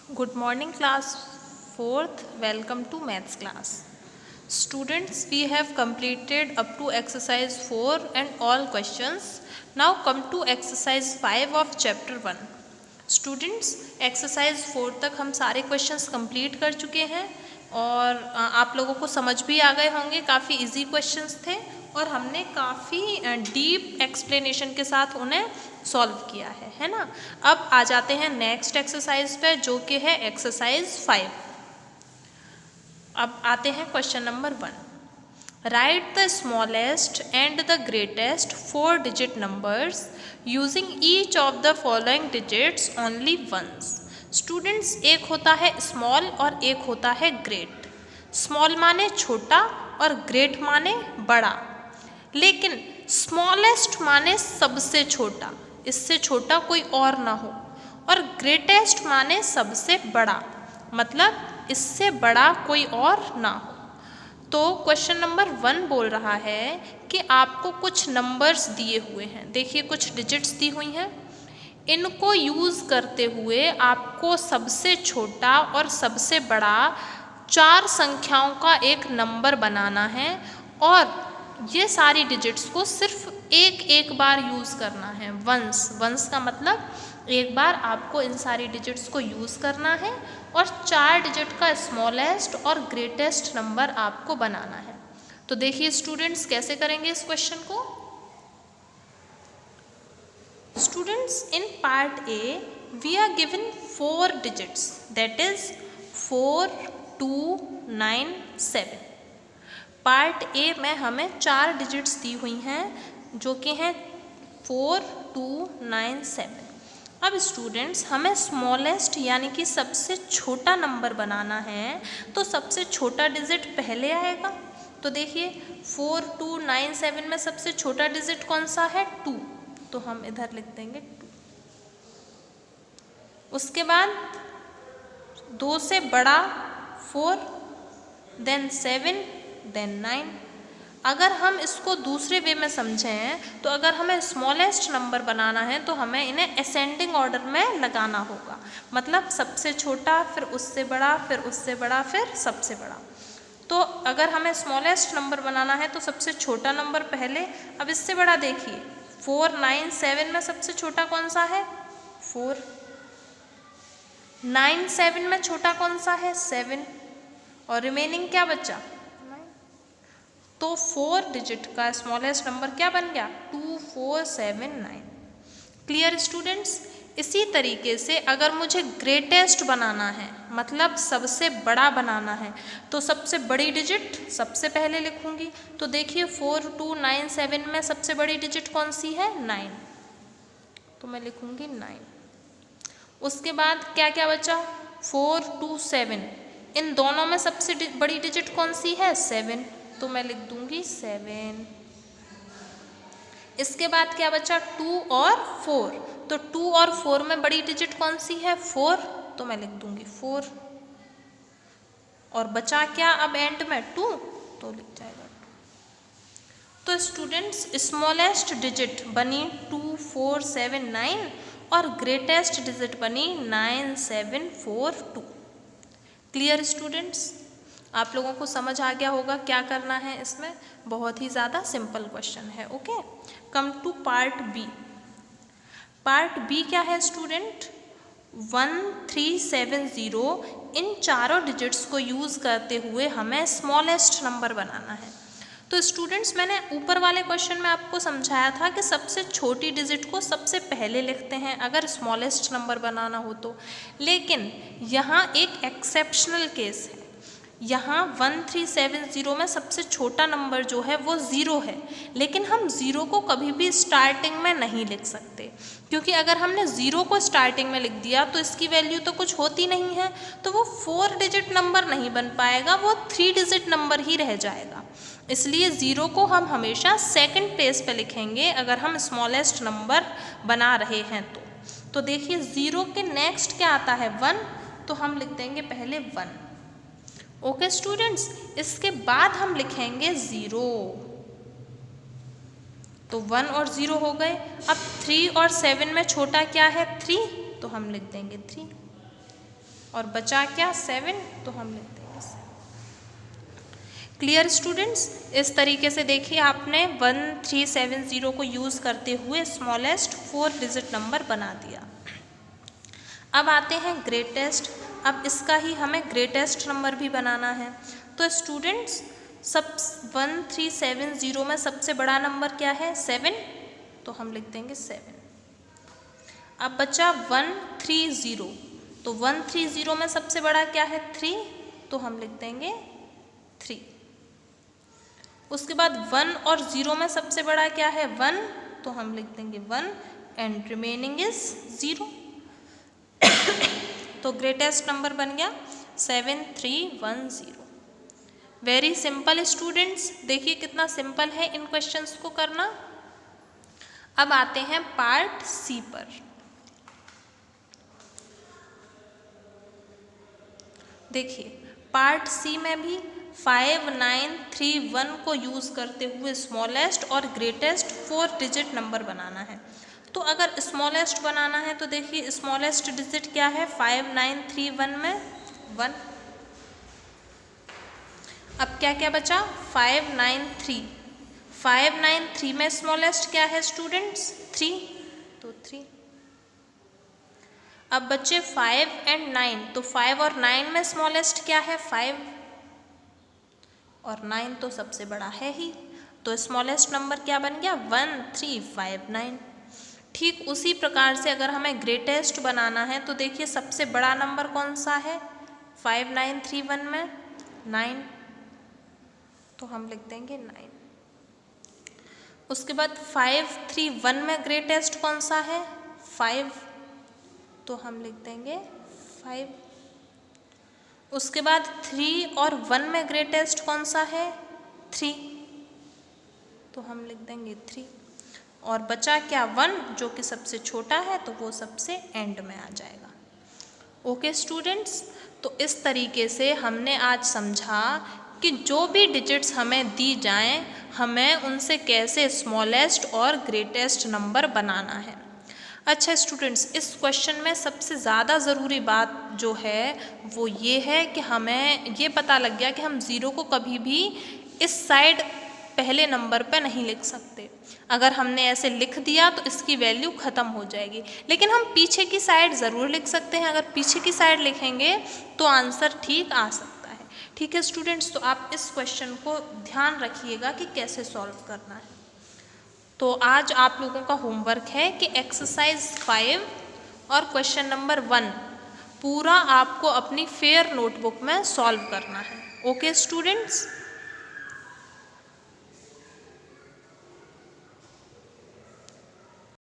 Good morning, class 4th. Welcome to maths class. Students, we have completed up to exercise 4 and all questions. Now come to exercise 5 of chapter 1. Students, exercise 4 तक हम सारे questions complete कर चुके हैं और आप लोगों को समझ भी आ गए होंगे। काफ़ी easy questions थे और हमने काफ़ी डीप एक्सप्लेनेशन के साथ उन्हें सॉल्व किया है ना। अब आ जाते हैं नेक्स्ट एक्सरसाइज पे, जो कि है एक्सरसाइज 5। अब आते हैं question number 1। Write the smallest and the greatest 4 digit numbers using each of the following digits only once. Students, एक होता है स्मॉल और एक होता है ग्रेट। स्मॉल माने छोटा और ग्रेट माने बड़ा, लेकिन स्मॉलेस्ट माने सबसे छोटा, इससे छोटा कोई और ना हो, और ग्रेटेस्ट माने सबसे बड़ा, मतलब इससे बड़ा कोई और ना हो। तो क्वेश्चन नंबर 1 बोल रहा है कि आपको कुछ नंबर्स दिए हुए हैं। देखिए, कुछ डिजिट्स दी हुई हैं। इनको यूज़ करते हुए आपको सबसे छोटा और सबसे बड़ा 4 संख्याओं का एक नंबर बनाना है और ये सारी डिजिट्स को सिर्फ एक बार यूज़ करना है। वंस का मतलब एक बार आपको इन सारी डिजिट्स को यूज़ करना है और 4 डिजिट का स्मॉलेस्ट और ग्रेटेस्ट नंबर आपको बनाना है। तो देखिए स्टूडेंट्स, कैसे करेंगे इस क्वेश्चन को। Students, in part A we are given 4 digits, that is 4, 2, 9, 7। Part A में हमें 4 डिजिट्स दी हुई हैं, जो कि हैं 4, 2, 9, 7। अब स्टूडेंट्स, हमें स्मॉलेस्ट यानी कि सबसे छोटा नंबर बनाना है, तो सबसे छोटा डिजिट पहले आएगा। तो देखिए 4, 2, 9, 7 में सबसे छोटा डिजिट कौन सा है? 2, तो हम इधर लिख देंगे 2। उसके बाद 2 से बड़ा 4, देन 7, देन 9। अगर हम इसको दूसरे वे में समझें तो अगर हमें स्मॉलेस्ट नंबर बनाना है तो हमें इन्हें असेंडिंग ऑर्डर में लगाना होगा, मतलब सबसे छोटा, फिर उससे बड़ा, फिर उससे बड़ा, फिर सबसे बड़ा। तो अगर हमें स्मॉलेस्ट नंबर बनाना है तो सबसे छोटा नंबर पहले। अब इससे बड़ा देखिए, 4, 9, 7 में सबसे छोटा कौन सा है? 4। 9, 7 में छोटा कौन सा है? 7। और रिमेनिंग क्या बचा? 9। तो 4 डिजिट का स्मॉलेस्ट नंबर क्या बन गया? 2, 4, 7, 9। Clear students? इसी तरीके से अगर मुझे ग्रेटेस्ट बनाना है, मतलब सबसे बड़ा बनाना है, तो सबसे बड़ी डिजिट सबसे पहले लिखूंगी। तो देखिए 4, 2, 9, 7 में सबसे बड़ी डिजिट कौन सी है? 9, तो मैं लिखूंगी 9। उसके बाद क्या क्या बचा? 4, 2, 7। इन दोनों में सबसे बड़ी डिजिट कौन सी है? 7, तो मैं लिख दूंगी 7। इसके बाद क्या बचा? 2 और 4। तो 2 और 4 में बड़ी डिजिट कौन सी है? 4, तो मैं लिख दूंगी 4। और बचा क्या अब एंड में? 2, तो लिख जाएगा 2। तो स्टूडेंट्स, स्मॉलेस्ट डिजिट बनी 2, 4, 7, 9 और ग्रेटेस्ट डिजिट बनी 9, 7, 4, 2। Clear students? आप लोगों को समझ आ गया होगा क्या करना है इसमें। बहुत ही ज़्यादा सिंपल क्वेश्चन है। Okay, come to part B. Part B क्या है स्टूडेंट? 1, 3, 7, 0 इन चारों डिजिट्स को यूज़ करते हुए हमें स्मॉलेस्ट नंबर बनाना है। तो स्टूडेंट्स, मैंने ऊपर वाले क्वेश्चन में आपको समझाया था कि सबसे छोटी डिजिट को सबसे पहले लिखते हैं अगर स्मॉलेस्ट नंबर बनाना हो तो, लेकिन यहाँ एक एक्सेप्शनल केस है। यहाँ 1, 3, 7, 0 में सबसे छोटा नंबर जो है वो 0 है, लेकिन हम 0 को कभी भी स्टार्टिंग में नहीं लिख सकते, क्योंकि अगर हमने 0 को स्टार्टिंग में लिख दिया तो इसकी वैल्यू तो कुछ होती नहीं है, तो वो 4 डिजिट नंबर नहीं बन पाएगा, वो 3 डिजिट नंबर ही रह जाएगा। इसलिए 0 को हम हमेशा सेकंड प्लेस पे लिखेंगे अगर हम स्मॉलेस्ट नंबर बना रहे हैं तो देखिए 0 के नेक्स्ट क्या आता है? 1, तो हम लिख देंगे पहले 1। ओके स्टूडेंट्स, इसके बाद हम लिखेंगे 0, तो 1 और 0 हो गए। अब 3 और 7 में छोटा क्या है? 3, तो हम लिख देंगे 3। और बचा क्या 7, तो हम लिख देंगे 7। Clear students? इस तरीके से देखिए आपने 1370 को यूज़ करते हुए स्मॉलेस्ट 4 डिजिट नंबर बना दिया। अब आते हैं ग्रेटेस्ट। अब इसका ही हमें ग्रेटेस्ट नंबर भी बनाना है। तो स्टूडेंट्स सब 1370 में सबसे बड़ा नंबर क्या है 7, तो हम लिख देंगे 7। अब बचा 130, तो 130 में सबसे बड़ा क्या है 3, तो हम लिख देंगे 3। उसके बाद 1 और 0 में सबसे बड़ा क्या है 1, तो हम लिख देंगे 1 एंड रिमेनिंग इज 0। तो ग्रेटेस्ट नंबर बन गया 7310। वेरी सिंपल स्टूडेंट्स, देखिए कितना सिंपल है इन क्वेश्चंस को करना। अब आते हैं पार्ट सी पर। देखिए पार्ट सी में भी 5931 को यूज़ करते हुए स्मॉलेस्ट और ग्रेटेस्ट 4 डिजिट नंबर बनाना है। तो अगर स्मॉलेस्ट बनाना है तो देखिए स्मॉलेस्ट डिजिट क्या है 5931 में 1। अब क्या क्या बचा 593। 593 में स्मॉलेस्ट क्या है स्टूडेंट्स 3, तो 3। अब बच्चे 5 एंड 9, तो 5 और 9 में स्मॉलेस्ट क्या है 5, और 9 तो सबसे बड़ा है ही, तो स्मॉलेस्ट नंबर क्या बन गया 1359। ठीक उसी प्रकार से अगर हमें ग्रेटेस्ट बनाना है तो देखिए सबसे बड़ा नंबर कौन सा है 5931 में 9, तो हम लिख देंगे 9। उसके बाद 531 में ग्रेटेस्ट कौन सा है 5, तो हम लिख देंगे 5। उसके बाद 3 और 1 में ग्रेटेस्ट कौन सा है 3, तो हम लिख देंगे 3। और बचा क्या 1 जो कि सबसे छोटा है, तो वो सबसे एंड में आ जाएगा। ओके स्टूडेंट्स, तो इस तरीके से हमने आज समझा कि जो भी डिजिट्स हमें दी जाएं हमें उनसे कैसे स्मॉलेस्ट और ग्रेटेस्ट नंबर बनाना है। अच्छा स्टूडेंट्स, इस क्वेश्चन में सबसे ज़्यादा ज़रूरी बात जो है वो ये है कि हमें ये पता लग गया कि हम 0 को कभी भी इस साइड पहले नंबर पे नहीं लिख सकते। अगर हमने ऐसे लिख दिया तो इसकी वैल्यू ख़त्म हो जाएगी, लेकिन हम पीछे की साइड ज़रूर लिख सकते हैं। अगर पीछे की साइड लिखेंगे तो आंसर ठीक आ सकता है। ठीक है स्टूडेंट्स, तो आप इस क्वेश्चन को ध्यान रखिएगा कि कैसे सॉल्व करना है। तो आज आप लोगों का होमवर्क है कि एक्सरसाइज 5 और क्वेश्चन नंबर 1 पूरा आपको अपनी फेयर नोटबुक में सॉल्व करना है। Okay students.